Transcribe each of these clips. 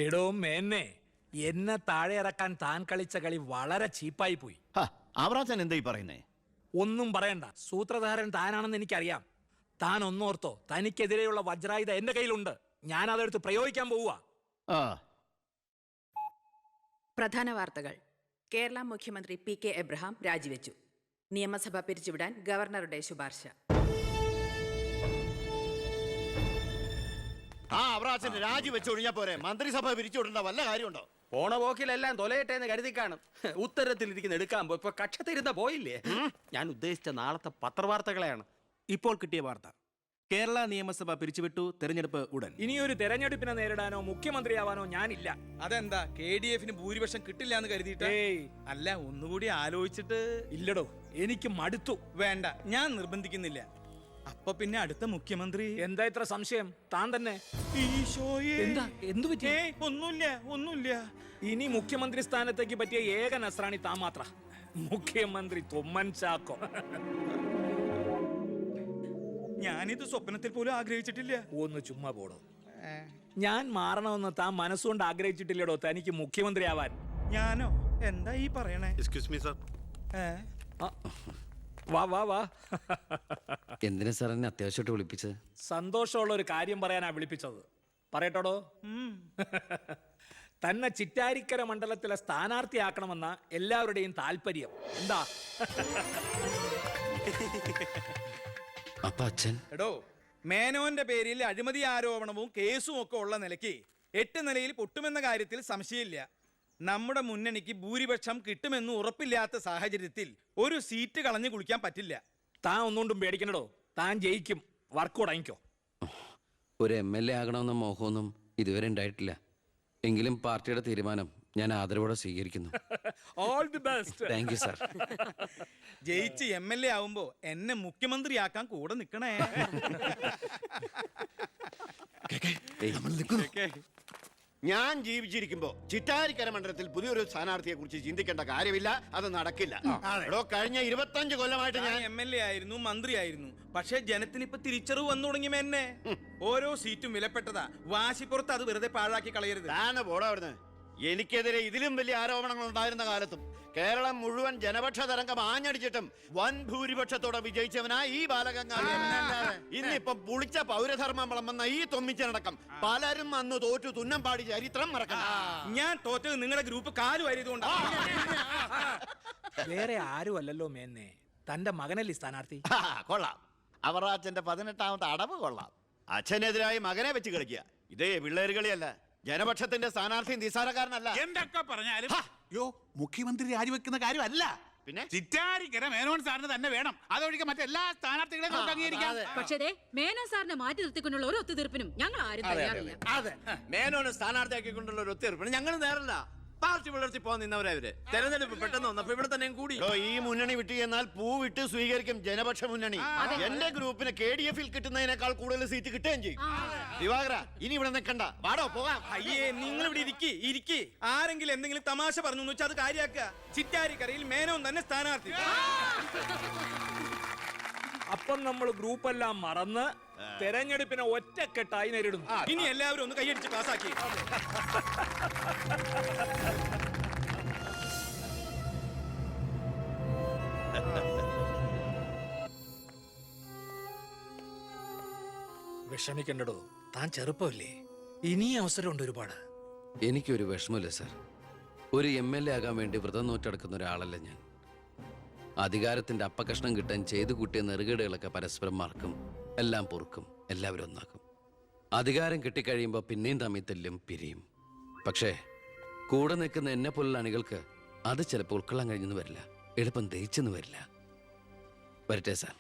എടോ മേന്നെ, എന്നെ താഴെ ഇറക്കാൻ താൻ കളിച്ച കളി വളരെ ചീപ്പായി പോയി. അവറാച്ചൻ എന്തായി പറയുന്നേ? ഒന്നും പറയണ്ട, സൂത്രധാരൻ താനാണെന്ന് എനിക്കറിയാം. താൻ ഒന്നോർത്തോ, തനിക്കെതിരെയുള്ള വജ്രായുധ എന്റെ കയ്യിലുണ്ട്. ഞാൻ അതെടുത്ത് പ്രയോഗിക്കാൻ പോവുക. പ്രധാന വാർത്തകൾ. കേരള മുഖ്യമന്ത്രി പി കെ എബ്രഹാം രാജിവെച്ചു. നിയമസഭ പിരിച്ചുവിടാൻ ഗവർണറുടെ ശുപാർശ. അവറാച്ചൻ രാജിവെച്ചൊഴിഞ്ഞാ പോരെ, മന്ത്രിസഭ പിരിച്ചുവിടേണ്ട വല്ല കാര്യമുണ്ടോ? പോണ പോക്കിലെല്ലാം തൊലയട്ടെ എന്ന് കരുതി കാണും. ഉത്തരത്തിലിരിക്കുന്ന എടുക്കാൻ പോയി ഇപ്പൊ കക്ഷത്തിരുന്ന പോയില്ലേ? ഞാൻ ഉദ്ദേശിച്ച നാളത്തെ പത്രവാർത്തകളെയാണ്. ഇപ്പോൾ കിട്ടിയ വാർത്ത, കേരള നിയമസഭ പിരിച്ചുവിട്ടു, തെരഞ്ഞെടുപ്പ് ഉടൻ. ഇനിയൊരു തെരഞ്ഞെടുപ്പിനെ നേരിടാനോ മുഖ്യമന്ത്രിയാവാനോ ഞാനില്ല. അതെന്താ, KDF ഭൂരിപക്ഷം കിട്ടില്ല എന്ന് കരുതിയിട്ട്? അല്ല, ഒന്നുകൂടി ആലോചിച്ചിട്ട്. ഇല്ലടോ, എനിക്ക് മടുത്തു. വേണ്ട, ഞാൻ നിർബന്ധിക്കുന്നില്ല. അപ്പൊ പിന്നെ അടുത്ത മുഖ്യമന്ത്രി എന്താ ഇത്ര സംശയം? താൻ തന്നെ. എന്താ, എന്തു പറ്റി? ഒന്നുമില്ല. ഇനി മുഖ്യമന്ത്രി സ്ഥാനത്തേക്ക് പറ്റിയ ഏക നസ്രാണി താൻ മാത്ര. മുഖ്യമന്ത്രി തൊമ്മൻ ചാക്കോ. ഞാനിത് സ്വപ്നത്തിൽ പോലും ആഗ്രഹിച്ചിട്ടില്ല. ഒന്ന് ചുമ്മാ പോടോ. ഞാൻ മാറണമെന്ന് താൻ മനസ്സുകൊണ്ട് ആഗ്രഹിച്ചിട്ടില്ലടോ തനിക്ക് മുഖ്യമന്ത്രി ആവാൻ. ഞാനോ? എന്താ ഈ പറയണേ? Excuse me sir. വാ വാ വാ. എന്തിനാ സാർ എന്നെ അത്യാവശ്യമായിട്ട് വിളിപ്പിച്ചത്? സന്തോഷമുള്ള ഒരു കാര്യം പറയാനാ വിളിപ്പിച്ചത്. പറയട്ടോടോ. തന്നെ ചിറ്റാരിക്കര മണ്ഡലത്തിലെ സ്ഥാനാർത്ഥിയാക്കണമെന്ന എല്ലാവരുടെയും താല്പര്യം. എന്താ? അപ്പൊ അച്ഛൻ? എടോ, മേനോന്റെ പേരിൽ അഴിമതി ആരോപണവും കേസും ഒക്കെ ഉള്ള നിലയ്ക്ക് 8 നിലയിൽ പൊട്ടുമെന്ന കാര്യത്തിൽ സംശയമില്ല. നമ്മുടെ മുന്നണിക്ക് ഭൂരിപക്ഷം കിട്ടുമെന്ന് ഉറപ്പില്ലാത്ത സാഹചര്യത്തിൽ ഒരു സീറ്റ് കളഞ്ഞു കുളിക്കാൻ പറ്റില്ല. താൻ ഒന്നുകൊണ്ടും പേടിക്കണടോ, താൻ ജയിക്കും. വർക്ക് തുടങ്ങിക്കോ. ഒരു MLA ആകണമെന്ന മോഹമൊന്നും ഇതുവരെ ഉണ്ടായിട്ടില്ല. എങ്കിലും പാർട്ടിയുടെ തീരുമാനം ഞാൻ ആദരവോടെ സ്വീകരിക്കുന്നു. All the best. Thank you sir. ജയിച്ച് MLA ആവുമ്പോ എന്നെ മുഖ്യമന്ത്രിയാക്കാൻ കൂടെ നിൽക്കണേ. ഞാൻ ജീവിച്ചിരിക്കുമ്പോ ചിറ്റാരിക്കര മണ്ഡലത്തിൽ പുതിയൊരു സ്ഥാനാർത്ഥിയെ കുറിച്ച് ചിന്തിക്കേണ്ട കാര്യമില്ല. അത് നടക്കില്ല. കഴിഞ്ഞ 25 കൊല്ലമായിട്ട് ഞാൻ MLA ആയിരുന്നു, മന്ത്രിയായിരുന്നു. പക്ഷെ ജനത്തിന് ഇപ്പൊ തിരിച്ചറിവ് വന്നു തുടങ്ങി. എന്നെ ഓരോ സീറ്റും വിലപ്പെട്ടതാ. വാശിപ്പുറത്ത് അത് വെറുതെ പാഴാക്കി കളയരുത്. പോടാ അവിടുന്ന്. എനിക്കെതിരെ ഇതിലും വലിയ ആരോപണങ്ങൾ ഉണ്ടായിരുന്ന കാലത്തും കേരളം മുഴുവൻ ജനപക്ഷ തരംഗം ആഞ്ഞടിച്ചിട്ടും വൻ ഭൂരിപക്ഷത്തോടെ വിജയിച്ചവനാ ഈ ബാലഗംഗാധര. ഇന്നിപ്പൊ പുളിച്ച പൗരധർമ്മം വിളമ്പുന്ന ഈ തൊമ്മിച്ചടക്കം പലരും അന്ന് തോറ്റു തുന്നം പാടി ചരിത്രം മറക്കണം. ഞാൻ തോറ്റത് നിങ്ങളുടെ ഗ്രൂപ്പ് കാലുവായതുകൊണ്ടാണ്. വേറെ ആരും അല്ലല്ലോ മേന്നെ, തന്റെ മകനല്ലേ സ്ഥാനാർത്ഥി. കൊള്ളാം. അവറാച്ചന്റെ 18ാമത്തെ അടവ് കൊള്ളാം. അച്ഛനെതിരായി മകനെ വെച്ച് കളിക്കുക. ഇതേ പിള്ളേര് കളിയല്ല. ജനപക്ഷത്തിന്റെ സ്ഥാനാർത്ഥി നിസാരക്കാരനല്ല. എന്തൊക്കെ പറഞ്ഞാലും മുഖ്യമന്ത്രി രാജിവെക്കുന്ന കാര്യമല്ല. പിന്നെ ചിറ്റാരിക്കര മേനോൻ സാറിന് തന്നെ വേണം. അതൊഴികെ മറ്റെല്ലാ സ്ഥാനാർത്ഥികളെയും നമുക്ക് അംഗീകരിക്കാം. പക്ഷേ മേനോൻ സാറിനെ മാറ്റി നിർത്തിക്കൊണ്ടുള്ള ഒരു ഒത്തുതീർപ്പിനും ഞങ്ങൾ ആരും തയ്യാറില്ല. അതെ, മേനോനെ സ്ഥാനാർത്ഥിയാക്കിക്കൊണ്ടുള്ള ഒരു ഒത്തുതീർപ്പിന് ഞങ്ങൾ നേരല്ല. പാർട്ടി വളർത്തി പോകാൻ നിന്നവരവര് തെരഞ്ഞെടുപ്പ് പെട്ടെന്ന് വന്നപ്പോ ഇവിടെ തന്നെ കൂടി. ഈ മുന്നണി വിട്ട് എന്നാൽ പൂ വിട്ട് സ്വീകരിക്കും ജനപക്ഷ മുന്നണി. എന്റെ ഗ്രൂപ്പിന് KDF കിട്ടുന്നതിനേക്കാൾ കൂടുതൽ സീറ്റ് കിട്ടുകയും ചെയ്യും. ദിവാകര, ഇനി ഇവിടെ നിൽക്കണ്ട, വാടോ പോകാം. അയ്യേ, നിങ്ങൾ ഇവിടെ ഇരിക്കി. ആരെങ്കിലും എന്തെങ്കിലും തമാശ പറഞ്ഞു വെച്ചാൽ അത് കാര്യാക്കുക. ചിറ്റാരിക്കരയിൽ മേനോൻ തന്നെ സ്ഥാനാർത്ഥി. അപ്പം നമ്മൾ ഗ്രൂപ്പെല്ലാം മറന്ന് തെരഞ്ഞെടുപ്പിനെ ഒറ്റക്കെട്ടായി നേരിടുന്നു. ഇനി എല്ലാവരും ഒന്ന് കൈയടിച്ച് പാസാക്കി. വിഷമിക്കണ്ടടോ, താൻ ചെറുപ്പമല്ലേ, ഇനി അവസരമുണ്ട് ഒരുപാട്. എനിക്കൊരു വിഷമമില്ല സാർ. ഒരു MLA ആകാൻ വേണ്ടി വ്രതം നോറ്റെടുക്കുന്ന ഒരാളല്ല ഞാൻ. അധികാരത്തിന്റെ അപ്പകഷ്ണം കിട്ടാൻ ചെയ്തു കൂട്ടിയ നെറുകേടുകളൊക്കെ പരസ്പരം മറക്കും, എല്ലാം പൊറുക്കും, എല്ലാവരും ഒന്നാക്കും. അധികാരം കിട്ടിക്കഴിയുമ്പോൾ പിന്നെയും തമ്മിൽ തല്ലും, പിരിയും. പക്ഷേ കൂടെ നിൽക്കുന്ന എന്നെ പോലുള്ള അണികൾക്ക് അത് ചിലപ്പോൾ ഉൾക്കൊള്ളാൻ കഴിഞ്ഞെന്ന് വരില്ല, എളുപ്പം ദഹിച്ചെന്ന് വരില്ല. വരട്ടെ സാർ.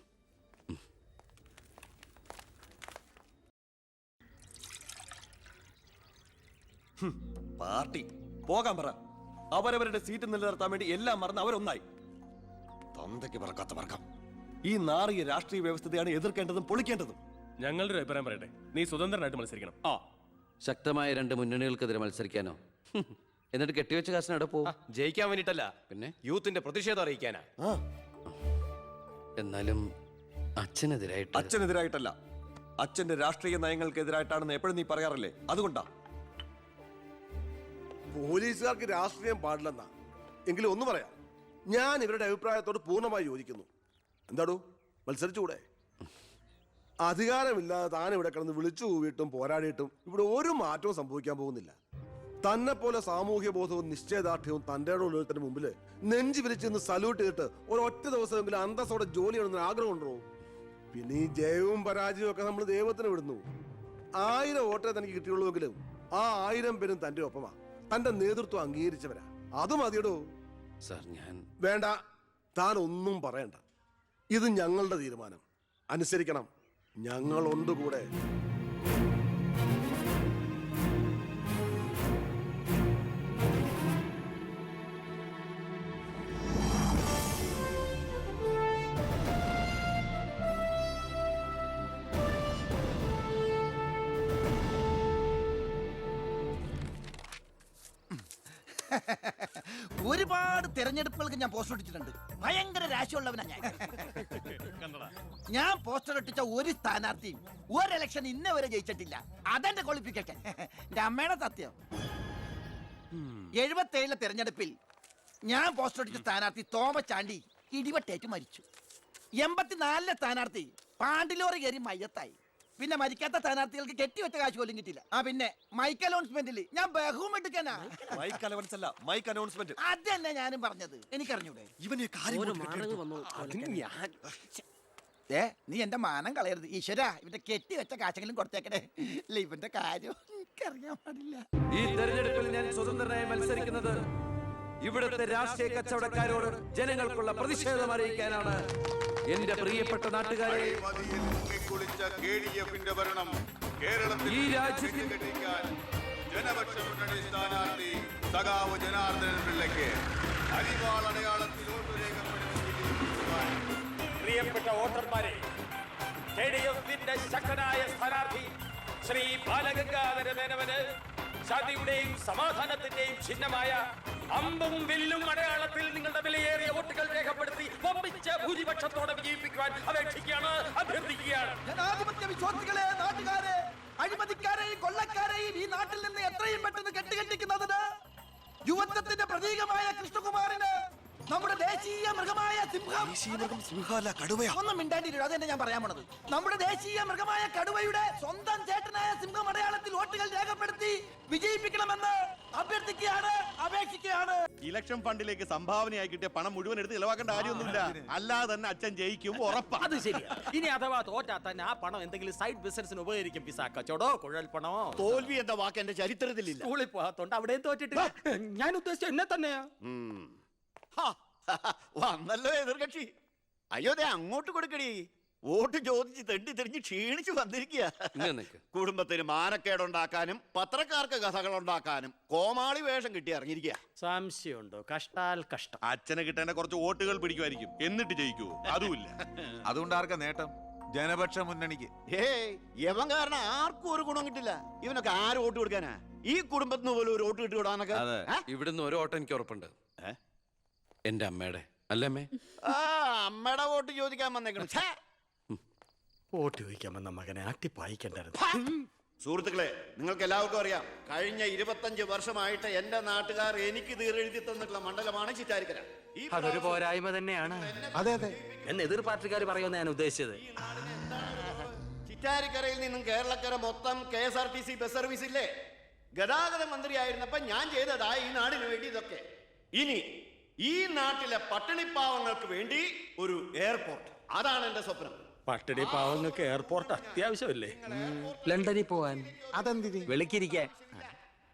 പാർട്ടി പോകാൻ പറ. അവരവരുടെ സീറ്റ് നിലനിർത്താൻ വേണ്ടി എല്ലാം മറന്ന് അവരൊന്നായി. തന്തയ്ക്ക് പറക്കാത്ത വർഗം. ഈ നാറിയ രാഷ്ട്രീയ വ്യവസ്ഥയാണ് എതിർക്കേണ്ടതും പൊളിക്കേണ്ടതും. ഞങ്ങളുടെ അഭിപ്രായം പറയട്ടെ, നീ സ്വതന്ത്രനായിട്ട് മത്സരിക്കണം. ശക്തമായ 2 മുന്നണികൾക്കെതിരെ മത്സരിക്കാനോ? എന്നിട്ട് കെട്ടിവെച്ച കാശിന് അവിടെ പോവും. ജയിക്കാൻ വേണ്ടിട്ടല്ല, പിന്നെ യൂത്തിന്റെ പ്രതിഷേധം അറിയിക്കാനാ. എന്നാലും അച്ഛനെതിരായിട്ടല്ല, അച്ഛന്റെ രാഷ്ട്രീയ നയങ്ങൾക്കെതിരായിട്ടാണെന്ന് എപ്പോഴും നീ പറയാറില്ലേ? അതുകൊണ്ടാ. പോലീസുകാർക്ക് രാഷ്ട്രീയം പാടില്ലെന്നാ. എങ്കിലും ഒന്ന് പറയാം, ഞാൻ ഇവരുടെ അഭിപ്രായത്തോട് പൂർണ്ണമായി യോജിക്കുന്നു. എന്താടോ, മത്സരിച്ചുകൂടെ? അധികാരമില്ലാതെ താൻ ഇവിടെ കിടന്ന് വിളിച്ചു കൂവിയിട്ടും പോരാടിയിട്ടും ഇവിടെ ഒരു മാറ്റവും സംഭവിക്കാൻ പോകുന്നില്ല. തന്നെ പോലെ സാമൂഹ്യ ബോധവും നിശ്ചയദാർഢ്യവും തൻ്റെ ഉള്ളതിന് മുമ്പിൽ നെഞ്ചു വിരിച്ചെന്ന് സല്യൂട്ട് ചെയ്തിട്ട് ഒരൊറ്റ ദിവസമെങ്കിലും അന്തസ്സോടെ ജോലി ചെയ്യണമെന്ന് ആഗ്രഹം ഉണ്ടോ? പിന്നെ ഈ ജയവും പരാജയവും ഒക്കെ നമ്മൾ ദൈവത്തിന് വിടുന്നു. 1000 വോട്ടേ തനിക്ക് കിട്ടിയുള്ളൂവെങ്കിലും ആ 1000 പേരും തന്റെ ഒപ്പമാ. തന്റെ നേതൃത്വം അംഗീകരിച്ചവരാ. അത് മതിയടോ. സാർ ഞാൻ വേണ്ട, താൻ ഒന്നും പറയണ്ട. ഇത് ഞങ്ങളുടെ തീരുമാനം. അനുസരിക്കണം. ഞങ്ങളുണ്ട് കൂടെ. ഒരുപാട് തെരഞ്ഞെടുപ്പുകൾക്ക് ഞാൻ പോസ്റ്റർ ഒട്ടിച്ചിട്ടുണ്ട്. ഭയങ്കര രാശിയുള്ളവനാ ഞാൻ. ഞാൻ പോസ്റ്റർ ഒട്ടിച്ച ഒരു സ്ഥാനാർത്ഥിയും ഒരു ഇലക്ഷൻ ഇന്നേ വരെ ജയിച്ചിട്ടില്ല. അതെന്റെ ക്വാളിഫിക്കേഷൻ. എന്റെ അമ്മയുടെ സത്യം. 77 തെരഞ്ഞെടുപ്പിൽ ഞാൻ പോസ്റ്റർ ഒട്ടിച്ച സ്ഥാനാർത്ഥി തോമസ് ചാണ്ടി ഇടിവട്ടേറ്റ് മരിച്ചു. 84 സ്ഥാനാർത്ഥി പാണ്ടിലോറി കയറി മയ്യത്തായി. പിന്നെ മരിക്കാത്ത സ്ഥാനാർത്ഥികൾക്ക് കെട്ടിവെച്ച കാശ് പോലും കിട്ടില്ല. പിന്നെ മൈക്ക് അനൗൺസ്മെന്റിൽ ഞാൻ ബഹുമെടുക്കാനാ. മൈക്ക് അലവൻസ് അല്ല, മൈക്ക് അനൗൺസ്മെന്റ്. അത് തന്നെ ഞാനും പറഞ്ഞത്. എനിക്കറിഞ്ഞൂടെ? ഇവനെ നീ എന്റെ മാനം കളയരുത് ഈശ്വര. ഇവന്റെ കെട്ടിവെച്ച കാശെങ്കിലും കൊടുത്തേക്കണേ. ഇല്ല, ഇവന്റെ കാര്യം എനിക്കറിയാൻ പാടില്ല. ഈ തെരഞ്ഞെടുപ്പിൽ ഞാൻ സ്വതന്ത്രനായി മത്സരിക്കുന്നത് ഇവിടുത്തെ രാഷ്ട്രീയ കച്ചവടക്കാരോട് ജനങ്ങൾക്കുള്ള പ്രതിഷേധം അറിയിക്കാനാണ്. എന്റെ പ്രിയപ്പെട്ട നാട്ടുകാരെ, ഈ രാജ്യത്തിൽ ജനപക്ഷ മുന്നണി സ്ഥാനാർത്ഥി സഖാവ് ജനാർദ്ദനൻ പിള്ളയ്ക്ക് അരിവാൾ അടയാളത്തിൽ വോട്ട് രേഖപ്പെടുത്തുവാൻ പ്രിയപ്പെട്ട വോട്ടർമാരെ, KDFന്റെ ശക്തനായ സ്ഥാനാർത്ഥി ശ്രീ ബാലഗംഗാധര മേനോന് ശാന്തിയുടെയും സമാധാനത്തിന്റെയും ചിഹ്നമായ അമ്പും വില്ലും അടയാളത്തിൽ നിങ്ങളുടെ വിലയേറിയ വോട്ടുകൾ രേഖപ്പെടുത്തി വമ്പിച്ച ഭൂരിപക്ഷത്തോടെ വിജയിപ്പിക്കുവാൻ അപേക്ഷിക്കുകയാണ്, അഭ്യർത്ഥിക്കുകയാണ്. ജനാധിപത്യ വിശ്വാസികളെ, നാട്ടുകാരെ, അഴിമതിക്കാരെയും കൊള്ളക്കാരെയും ഈ നാട്ടിൽ നിന്ന് എത്രയും പെട്ടെന്ന് കെട്ടുകെട്ടിക്കുന്നതിന് യുവത്വത്തിന്റെ പ്രതീകമായ കൃഷ്ണകുമാറിന് നമ്മുടെ ദേശീയ മൃഗമായ സിംഹം. ഒന്നും മിണ്ടാണ്ടിരിക്കും. അതെന്നെ ഞാൻ പറയാൻ പോണത്. നമ്മുടെ ദേശീയ മൃഗമായ കടുവയുടെ സ്വന്തം ചേട്ടനായ സിംഹം അടയാളത്തിൽ വോട്ടുകൾ രേഖപ്പെടുത്തി വിജയിപ്പിക്കണമെന്ന് അഭ്യർത്ഥിക്കുകയാണ്, അപേക്ഷിക്കുകയാണ്. ഇലക്ഷൻ ഫണ്ടിലേക്ക് സംഭാവനയായി കിട്ടിയ പണം മുഴുവൻ എടുത്ത് ഇലവാക്കേണ്ട കാര്യമൊന്നുമില്ല. അല്ലാതെ തന്നെ അച്ഛൻ ജയിക്കും, ഉറപ്പാ. അത് ശരിയാ. ഇനി അഥവാ തോറ്റാ തന്നെ ആ പണം എന്തെങ്കിലും സൈഡ് ബിസിനസിന് ഉപകരിക്കും. പിസ കച്ചവടോ കുഴൽ പണമോ. തോൽവി എന്ന വാക്ക് എന്റെ ചരിത്രത്തിലില്ല. സ്കൂളിൽ പോകാത്തോണ്ട് അവിടെയും തോറ്റിട്ടില്ല. ഞാൻ ഉദ്ദേശിച്ച എന്നെ തന്നെയാ. വന്നല്ലോ എതിർകക്ഷി. അയ്യോ, ദേ അങ്ങോട്ട് കൊടുക്കടി. വോട്ട് ചോദിച്ച് തെണ്ടി തെരിഞ്ഞ് ക്ഷീണിച്ചു വന്നിരിക്കുക. കുടുംബത്തിന് മാനക്കേടുണ്ടാക്കാനും പത്രക്കാർക്ക് കഥകൾ ഉണ്ടാക്കാനും കോമാളി വേഷം കിട്ടി ഇറങ്ങിയിരിക്കുക. സംശയമുണ്ടോ? കഷ്ടാൽ കഷ്ടം. അച്ഛന് കിട്ടേണ്ട കുറച്ച് വോട്ടുകൾ പിടിക്കുമായിരിക്കും, എന്നിട്ട് ജയിക്കൂ. അതുമില്ല. അതുകൊണ്ട് ആർക്കാ നേട്ടം? ജനപക്ഷ മുന്നണിക്ക്. യവൻ കാരണം ആർക്കും ഒരു ഗുണം കിട്ടില്ല. ഇവനൊക്കെ ആര് വോട്ട് കൊടുക്കാനാ? ഈ കുടുംബത്തിന് പോലും ഒരു വോട്ട് കിട്ടുകൂടാന്നൊക്കെ. ഇവിടുന്ന് ഒരു വോട്ട് എനിക്ക് ഉറപ്പുണ്ട്. എന്റെ അമ്മയുടെ അല്ലമ്മേ. അമ്മയുടെ വോട്ട് ചോദിക്കാൻ വന്നേക്കണം. വോട്ട് ചോദിക്കാൻ വന്ന മകനെ ആട്ടിപ്പായിക്കണ്ടായിരുന്നു. സുഹൃത്തുക്കളെ, നിങ്ങൾക്ക് എല്ലാവർക്കും അറിയാം, കഴിഞ്ഞ 25 വർഷമായിട്ട് എന്റെ നാട്ടുകാർ എനിക്ക് തീരെഴുതി തന്നിട്ടുള്ള മണ്ഡലമാണ് ചിറ്റാരിക്കര. അതൊരു പോരായ്മ തന്നെയാണ്. അതെ അതെ, എന്ന് എതിർ പാർട്ടിക്കാർ പറയുമെന്ന് ഞാൻ ഉദ്ദേശിച്ചത്. ചിറ്റാരിക്കരയിൽ നിന്നും കേരളക്കര മൊത്തം KSRTC ബസ് സർവീസ് ഇല്ലേ? ഗതാഗത മന്ത്രിയായിരുന്നപ്പോ ഞാൻ ചെയ്തതാ ഈ നാടിന് വേണ്ടി ഇതൊക്കെ. ഇനി ഈ നാട്ടിലെ പട്ടിണിപ്പാവങ്ങൾക്ക് വേണ്ടി ഒരു എയർപോർട്ട്, അതാണ് എന്റെ സ്വപ്നം. പട്ടിണി പാവങ്ങൾക്ക് എയർപോർട്ട് അത്യാവശ്യമല്ലേ? ലണ്ടനിൽ പോവാൻ, അതെന്തിന് വെളിക്കിരിക്കാൻ.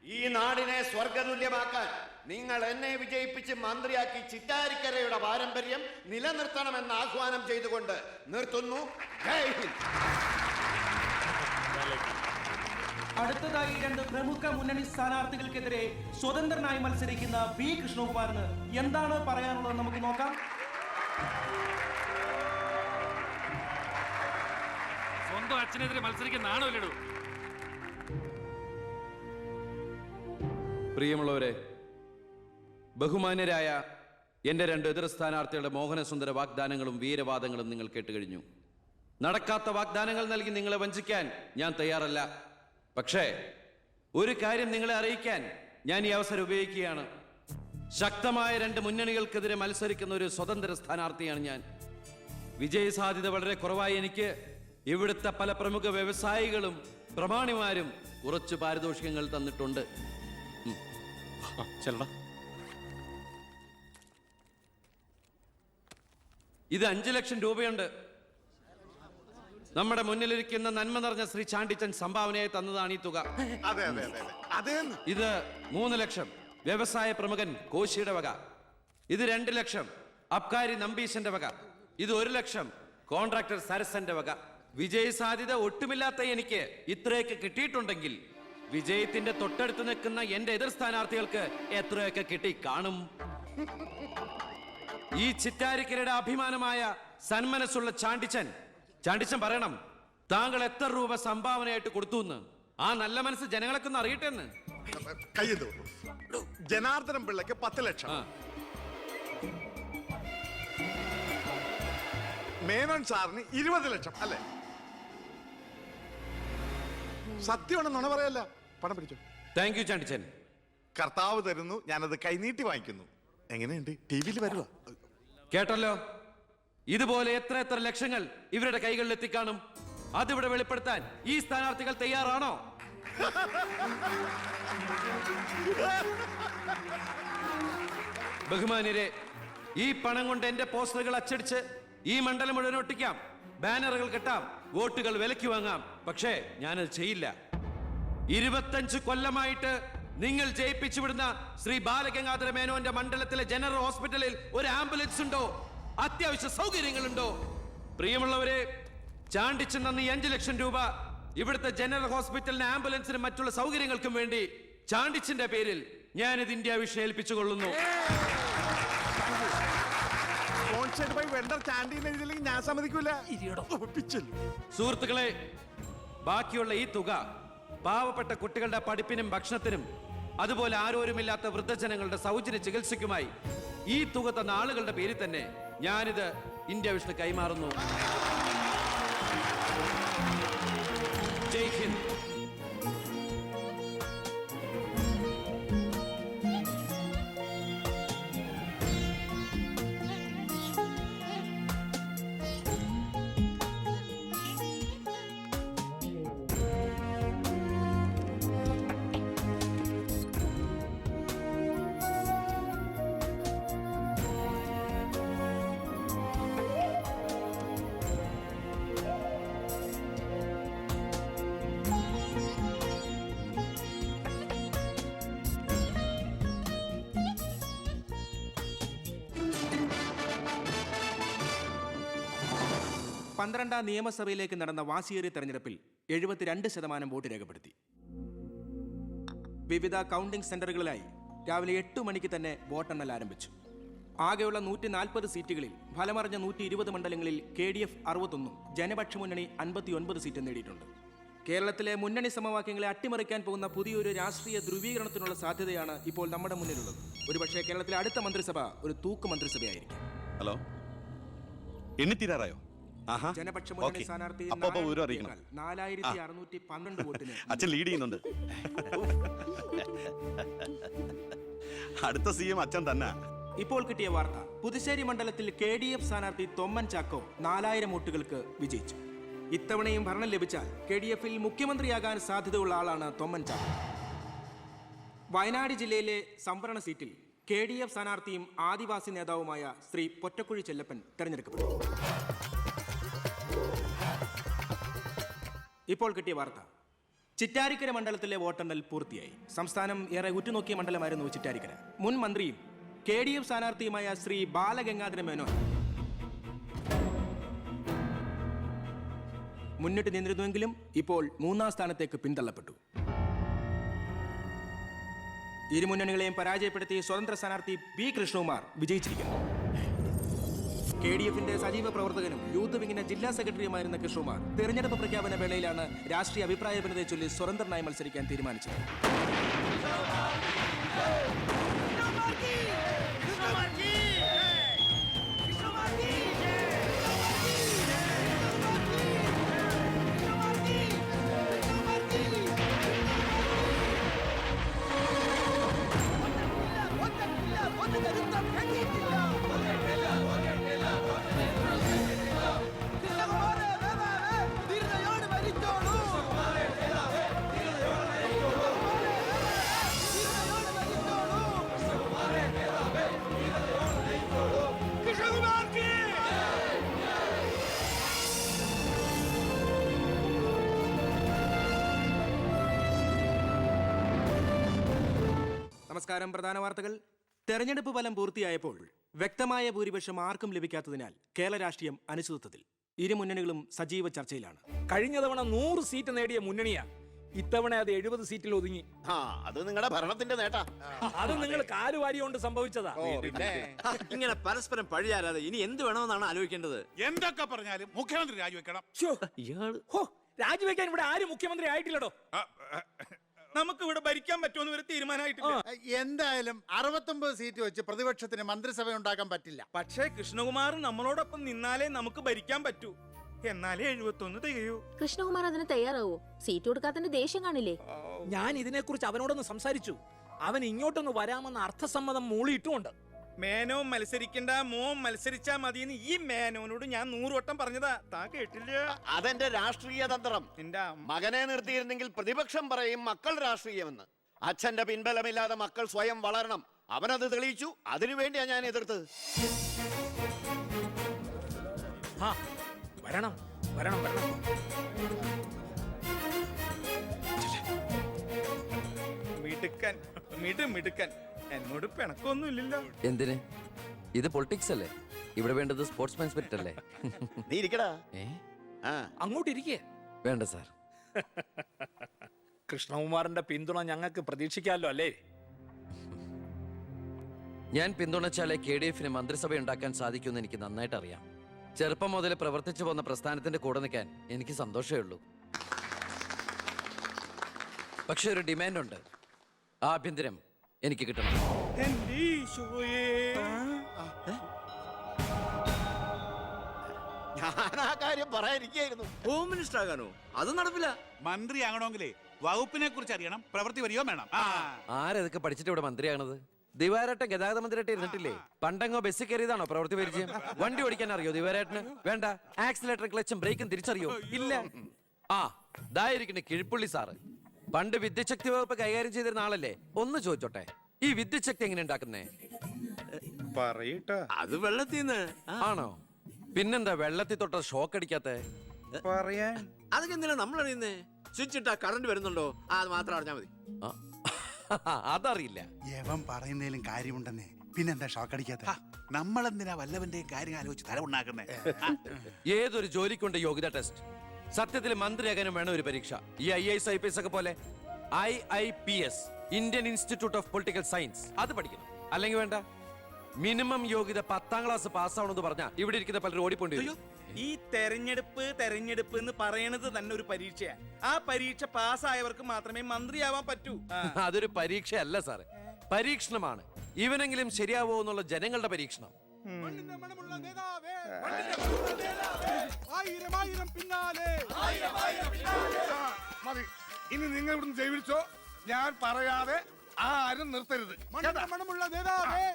ഈ നാടിനെ സ്വർഗതുല്യമാക്കാൻ നിങ്ങൾ എന്നെ വിജയിപ്പിച്ച് മന്ത്രിയാക്കി ചിറ്റാരിക്കരയുടെ പാരമ്പര്യം നിലനിർത്തണമെന്ന് ആഹ്വാനം ചെയ്തുകൊണ്ട് നിർത്തുന്നു. ജയ് ഹിന്ദ്. അടുത്തതായി 2 പ്രമുഖ മുന്നണി സ്ഥാനാർത്ഥികൾക്കെതിരെ സ്വതന്ത്രനായി മത്സരിക്കുന്ന ബി കൃഷ്ണകുമാറിന് എന്താണ് പറയാനുള്ളത് നമുക്ക് നോക്കാം. സ്വന്തം അച്ഛനെതിരെ മത്സരിക്കുന്ന ആണല്ലോ. പ്രിയമുള്ളവരെ, ബഹുമാന്യരായ എന്റെ 2 എതിർ സ്ഥാനാർത്ഥികളുടെ മോഹനസുന്ദര വാഗ്ദാനങ്ങളും വീരവാദങ്ങളും നിങ്ങൾ കേട്ടുകഴിഞ്ഞു. നടക്കാത്ത വാഗ്ദാനങ്ങൾ നൽകി നിങ്ങളെ വഞ്ചിക്കാൻ ഞാൻ തയ്യാറല്ല. പക്ഷേ ഒരു കാര്യം നിങ്ങളെ അറിയിക്കാൻ ഞാൻ ഈ അവസരം ഉപയോഗിക്കുകയാണ്. ശക്തമായ 2 മുന്നണികൾക്കെതിരെ മത്സരിക്കുന്ന ഒരു സ്വതന്ത്ര സ്ഥാനാർത്ഥിയാണ് ഞാൻ. വിജയസാധ്യത വളരെ കുറവായി എനിക്ക് ഇവിടുത്തെ പല പ്രമുഖ വ്യവസായികളും പ്രമാണിമാരും കുറച്ച് പാരിതോഷികങ്ങൾ തന്നിട്ടുണ്ട്. ഇത് 5 ലക്ഷം രൂപയുണ്ട്. നമ്മുടെ മുന്നിലിരിക്കുന്ന നന്മ നിറഞ്ഞ ശ്രീ ചാണ്ടിച്ചൻ സംഭാവനയായി തന്നതാണ് ഈ തുക. ഇത് 3 ലക്ഷം വ്യവസായ പ്രമുഖൻ കോശിയുടെ വക. ഇത് 2 ലക്ഷം അബ്കാരി നമ്പീശന്റെ വക. ഇത് 1 ലക്ഷം കോൺട്രാക്ടർ സരസന്റെ വക. വിജയസാധ്യത ഒട്ടുമില്ലാത്ത എനിക്ക് ഇത്രയൊക്കെ കിട്ടിയിട്ടുണ്ടെങ്കിൽ വിജയത്തിന്റെ തൊട്ടടുത്ത് നിൽക്കുന്ന എന്റെ എതിർ സ്ഥാനാർത്ഥികൾക്ക് എത്രയൊക്കെ കിട്ടി കാണും. ഈ ചിറ്റാരിക്കരയുടെ അഭിമാനമായ സന്മനസ്സുള്ള ചാണ്ടിച്ചൻ പറയണം, താങ്കൾ എത്ര രൂപ സംഭാവനയായിട്ട് കൊടുത്തു എന്ന്. ആ നല്ല മനസ്സ് ജനങ്ങളൊക്കെ ഒന്ന് അറിയട്ടെ എന്ന്. ജനാർദ്ദനം പിള്ളക്ക് 10 ലക്ഷം, മേനോൻ സാറിന് 20 ലക്ഷം അല്ലേ? സത്യമാണെന്നാണ് പറയല്ല. പണം പിടിച്ചോ. താങ്ക് യു ചാണ്ടിച്ചൻ. കർത്താവ് തരുന്നു, ഞാനത് കൈനീട്ടി വാങ്ങിക്കുന്നു. എങ്ങനെയുണ്ട്? ടിവിയിൽ വരുക കേട്ടല്ലോ. ഇതുപോലെ എത്ര ലക്ഷങ്ങൾ ഇവരുടെ കൈകളിൽ എത്തിക്കാണും. അതിവിടെ വെളിപ്പെടുത്താൻ ഈ സ്ഥാനാർത്ഥികൾ തയ്യാറാണോ? ബഹുമാന്യരെ, ഈ പണം കൊണ്ട് എന്റെ പോസ്റ്ററുകൾ അച്ചടിച്ച് ഈ മണ്ഡലം മുഴുവൻ ഒട്ടിക്കാം, ബാനറുകൾ കെട്ടാം, വോട്ടുകൾ വിലയ്ക്ക് വാങ്ങാം. പക്ഷേ ഞാനത് ചെയ്യില്ല. 25 കൊല്ലമായിട്ട് നിങ്ങൾ ജയിപ്പിച്ചു വിടുന്ന ശ്രീ ബാലഗംഗാധര മേനോന്റെ മണ്ഡലത്തിലെ ജനറൽ ഹോസ്പിറ്റലിൽ ഒരു ആംബുലൻസ് ഉണ്ടോ? അത്യാവശ്യ സൗകര്യങ്ങളുണ്ടോ? പ്രിയമുള്ളവരെ, ചാണ്ടിച്ചൻ തന്ന 5 ലക്ഷം രൂപ ഇവിടുത്തെ ജനറൽ ഹോസ്പിറ്റലിന് ആംബുലൻസിനും മറ്റുള്ള സൗകര്യങ്ങൾക്കും വേണ്ടി ചാണ്ടിച്ചന്റെ പേരിൽ ഞാനിത് ഇന്ത്യ വിഷൻ ഏൽപ്പിച്ചുകൊള്ളുന്നു. ഞാൻ സമ്മതിക്കൂല. സുഹൃത്തുക്കളെ, ബാക്കിയുള്ള ഈ തുക പാവപ്പെട്ട കുട്ടികളുടെ പഠിപ്പിനും ഭക്ഷണത്തിനും അതുപോലെ ആരോരുമില്ലാത്ത വൃദ്ധജനങ്ങളുടെ സൗജന്യ ചികിത്സയ്ക്കുമായി ഈ തുക തന്ന ആളുകളുടെ പേരിൽ തന്നെ ഞാനിത് ഇന്ത്യ വിഷന് കൈമാറുന്നു. ജയ് ഹിന്ദ്. പന്ത്രണ്ടാം നിയമസഭയിലേക്ക് നടന്ന വാശിയേറിയ തെരഞ്ഞെടുപ്പിൽ 72% വോട്ട് രേഖപ്പെടുത്തി. വിവിധ കൗണ്ടിംഗ് സെന്ററുകളിലായി രാവിലെ 8 മണിക്ക് തന്നെ വോട്ടെണ്ണൽ ആരംഭിച്ചു. ആകെയുള്ള 140 സീറ്റുകളിൽ ഫലമറിഞ്ഞ 120 മണ്ഡലങ്ങളിൽ KDF 61, ജനപക്ഷ മുന്നണി 59 സീറ്റ് നേടിയിട്ടുണ്ട്. കേരളത്തിലെ മുന്നണി സമവാക്യങ്ങളെ അട്ടിമറിക്കാൻ പോകുന്ന പുതിയൊരു രാഷ്ട്രീയ ധ്രുവീകരണത്തിനുള്ള സാധ്യതയാണ് ഇപ്പോൾ നമ്മുടെ മുന്നിലുള്ളത്. ഒരുപക്ഷെ കേരളത്തിലെ അടുത്ത മന്ത്രിസഭ ഒരു തൂക്ക് മന്ത്രിസഭയായിരിക്കും. ഹലോ, എണ്ണിത്തീരാറായോ? ജനപക്ഷ മുന്നണി സ്ഥാനാർത്ഥി 4612 വോട്ടിന് അച്ഛൻ ലീഡ് ചെയ്യുന്നുണ്ട്. അടുത്ത CM അച്ഛൻ തന്നെ. ഇപ്പോൾ കിട്ടിയ വാർത്ത, പുതുശ്ശേരി മണ്ഡലത്തിൽ KDF സ്ഥാനാർത്ഥി തൊമ്മൻ ചാക്കോ 4000 വോട്ടുകൾക്ക് വിജയിച്ചു. ഇത്തവണയും ഭരണം ലഭിച്ചാൽ KDF-ൽ മുഖ്യമന്ത്രിയാകാൻ സാധ്യതയുള്ള ആളാണ് തൊമ്മൻ ചാക്കോ. വയനാട് ജില്ലയിലെ സംവരണ സീറ്റിൽ KDF സ്ഥാനാർത്ഥിയും ആദിവാസി നേതാവുമായ ശ്രീ പൊറ്റക്കുഴി ചെല്ലപ്പൻ തെരഞ്ഞെടുക്കപ്പെട്ടു. ഇപ്പോൾ കിട്ടിയ വാർത്ത, ചിറ്റാരിക്കര മണ്ഡലത്തിലെ വോട്ടെണ്ണൽ പൂർത്തിയായി. സംസ്ഥാനം ഏറെ ഉറ്റുനോക്കിയ മണ്ഡലമായിരുന്നു ചിറ്റാരിക്കര. മുൻ മന്ത്രിയും KDF സ്ഥാനാർത്ഥിയുമായ ശ്രീ ബാലഗംഗാധര മേനോൻ മുന്നിട്ട് നിന്നിരുന്നുവെങ്കിലും ഇപ്പോൾ 3ാം സ്ഥാനത്തേക്ക് പിന്തള്ളപ്പെട്ടു. ഇരു മുന്നണികളെയും പരാജയപ്പെടുത്തി സ്വതന്ത്ര സ്ഥാനാർത്ഥി P. കൃഷ്ണകുമാർ വിജയിച്ചിരിക്കുന്നു. KDF-ന്റെ സജീവ പ്രവർത്തകനും യൂത്ത് വിങ്ങിന്റെ ജില്ലാ സെക്രട്ടറിയുമായിരുന്ന കൃഷ്ണകുമാർ തെരഞ്ഞെടുപ്പ് പ്രഖ്യാപന വേളയിലാണ് രാഷ്ട്രീയ അഭിപ്രായ ഭിന്നതയെ ചൊല്ലി സ്വതന്ത്രനായി മത്സരിക്കാൻ തീരുമാനിച്ചത്. നമസ്കാരം. പ്രധാന വാർത്തകൾ. തെരഞ്ഞെടുപ്പ് ഫലം പൂർത്തിയായപ്പോൾ വ്യക്തമായ ഭൂരിപക്ഷം ആർക്കും ലഭിക്കാത്തതിനാൽ കേരള രാഷ്ട്രീയം അനിശ്ചിതത്വത്തിൽ. ഇരു മുന്നണികളും സജീവ ചർച്ചയിലാണ്. കഴിഞ്ഞ തവണ 100 സീറ്റ് നേടിയ മുന്നണിയാ, ഇത്തവണ അത് 70 സീറ്റിൽ ഒതുങ്ങി. അത് നിങ്ങളുടെ ഭരണത്തിന്റെ നേട്ടാ. അത് നിങ്ങൾ കാലുവാരി കൊണ്ട് സംഭവിച്ചതാ. ഇങ്ങനെ പരസ്പരം പഴിയാരാതെ ഇനി എന്ത് വേണമെന്നാണ് ആലോചിക്കേണ്ടത്. എന്തൊക്കെ പറഞ്ഞാലും മുഖ്യമന്ത്രി രാജിവെക്കണം. രാജിവെക്കാൻ ഇവിടെ ആരും മുഖ്യമന്ത്രി ആയിട്ടില്ലടോ. നമുക്ക് ഇവിടെ ഭരിക്കാൻ പറ്റുമെന്ന് ഒരു തീരുമാനമായിട്ടില്ല. എന്തായാലും 69 സീറ്റ് വെച്ച് പ്രതിപക്ഷത്തിന് മന്ത്രിസഭ ഉണ്ടാക്കാൻ പറ്റില്ല. പക്ഷേ കൃഷ്ണകുമാർ നമ്മളോടൊപ്പം നിന്നാലേ നമുക്ക് ഭരിക്കാൻ പറ്റൂ. എന്നാലേ 71 തികയൂ. കൃഷ്ണകുമാർ അതിന് തയ്യാറാവോ? സീറ്റ് കൊടുക്കാത്തതിന്റെ ദേഷ്യം കാണില്ലേ? ഞാൻ ഇതിനെക്കുറിച്ച് അവനോടൊന്ന് സംസാരിച്ചു. അവൻ ഇങ്ങോട്ടൊന്ന് വരാമെന്ന അർത്ഥസമ്മതം മൂളിയിട്ടുമുണ്ട്. മേനോൻ മത്സരിക്കണ്ട, മോൻ മത്സരിച്ചാ മതിയെന്ന് ഈ മേനോനോട് ഞാൻ 100 വട്ടം പറഞ്ഞതാ. താ കേട്ടില്ല. അതെന്റെ രാഷ്ട്രീയ തന്ത്രം. മകനെ നിർത്തിയിരുന്നെങ്കിൽ പ്രതിപക്ഷം പറയും മക്കൾ രാഷ്ട്രീയമെന്ന്. അച്ഛന്റെ പിൻബലമില്ലാതെ മക്കൾ സ്വയം വളരണം. അവനത് തെളിയിച്ചു. അതിനുവേണ്ടിയാ ഞാൻ എതിർത്തത്. വരണം വരണം വരണം. മിടുക്കൻ മിടുക്കൻ. എന്നോട് പിണക്കൊന്നുമില്ലല്ലോ. എന്തിന്? ഇത് പൊളിറ്റിക്സ് അല്ലേ? ഇവിടെ വേണ്ടത് സ്പോർട്സ്മാൻ സ്പിരിറ്റ് അല്ലേ? നീ ഇരിക്കടാ. അങ്ങോട്ട് ഇരിക്കേ. വേണ്ട സാർ. കൃഷ്ണകുമാറിന്റെ പിന്തുണ ഞങ്ങൾക്ക് പ്രതീക്ഷിക്കാമല്ലോ അല്ലേ? ഞാൻ പിന്തുണച്ചാലേ KDF മന്ത്രിസഭ ഉണ്ടാക്കാൻ സാധിക്കുമെന്ന് എനിക്ക് നന്നായിട്ട് അറിയാം. ചെറുപ്പം മുതൽ പ്രവർത്തിച്ചു പോന്ന പ്രസ്ഥാനത്തിന്റെ കൂടെ നിൽക്കാൻ എനിക്ക് സന്തോഷമേ ഉള്ളൂ. പക്ഷെ ഒരു ഡിമാൻഡ് ഉണ്ട്. ആഭ്യന്തരം എനിക്ക് കിട്ടണം. ഞാൻ ആ കാര്യം പറയാനിരിക്കായിരുന്നു. Home minister ആകാനോ? അത് നടപ്പില്ല. മന്ത്രി ആകണമെങ്കിലേ വകുപ്പിനെ കുറിച്ച് അറിയണം, പ്രവൃത്തി വരികയോ വേണം. ആരതൊക്കെ പഠിച്ചിട്ട് ഇവിടെ മന്ത്രിയാണത്? ദിവാരേട്ടൻ ഗതാഗത മന്ത്രിയായിട്ട് ഇരുന്നിട്ടില്ലേ? പണ്ടങ്ങോ ബസ്സിൽ കയറിയതാണോ പ്രവൃത്തി പരിചയം? വണ്ടി ഓടിക്കാൻ അറിയോ ദിവാരേട്ടന്? വേണ്ട. ആക്സിലേറ്റർ ക്ലച്ചും ബ്രേക്കും തിരിച്ചറിയോ? ഇല്ല. ഇതായിരിക്കണേ കിഴിപ്പുള്ളി സാറ്. പണ്ട് വിദ്യുച്ഛക്തി വകുപ്പ് കൈകാര്യം ചെയ്തിരുന്ന ആളല്ലേ? ഒന്ന് ചോദിച്ചോട്ടെ, ഈ വിദ്യുച്ഛക്തി എങ്ങനെ ഉണ്ടാക്കുന്നേ? പറയട്ടോ. അത് വെള്ളത്തിന്ന്. ആണോ? പിന്നെന്താ വെള്ളത്തിൽ തൊട്ട ഷോക്ക് അടിക്കാത്ത? പറയാൻ അതൊക്കെ എന്തിനാ നമ്മൾ അറിയുന്നേ? സ്വിച്ച് ഇട്ടാ കറണ്ട് വരുന്നുണ്ടോ? അത് മാത്രം അറിഞ്ഞാ മതി. അതറിയില്ല. യവൻ പറയുന്നതിലും കാര്യമുണ്ടെന്നേ. പിന്നെന്താ ഷോക്ക് അടിക്കാത്ത? നമ്മളെന്തിനാ വല്ലവന്റെയും കാര്യം ആലോചിച്ച് തല ഉണ്ടാക്കുന്നേ? ഏതൊരു ജോലിക്കുണ്ട് യോഗ്യത ടെസ്റ്റ്. സത്യത്തിൽ മന്ത്രിയാകാനും വേണം ഒരു പരീക്ഷ. ഈ IAS IPS ഒക്കെ പോലെ IIPS, Indian institute of political science, അത് പഠിക്കണം. അല്ലെങ്കിൽ വേണ്ട. മിനിമം യോഗ്യത 10ാം ക്ലാസ് പാസ്സാവണമെന്ന് പറഞ്ഞാൽ ഇവിടെ ഇരിക്കുന്ന പലരും ഓടിപ്പോണ്ടി വരും. ഈ തെരഞ്ഞെടുപ്പ് എന്ന് പറയണത് തന്നെ ഒരു പരീക്ഷയാ. ആ പരീക്ഷ പാസ്സായവർക്ക് മാത്രമേ മന്ത്രിയാവാൻ പറ്റൂ. അതൊരു പരീക്ഷയല്ല സാറേ, പരീക്ഷണമാണ്. ഇവനെങ്കിലും ശരിയാവോ എന്നുള്ള ജനങ്ങളുടെ പരീക്ഷണം. മതി. ഇനി നിങ്ങൾ ഇവിടുന്ന് ജൈവിച്ചോ. ഞാൻ പറയാതെ ആരും നിർത്തരുത്. മണമുള്ള നേതാവേ,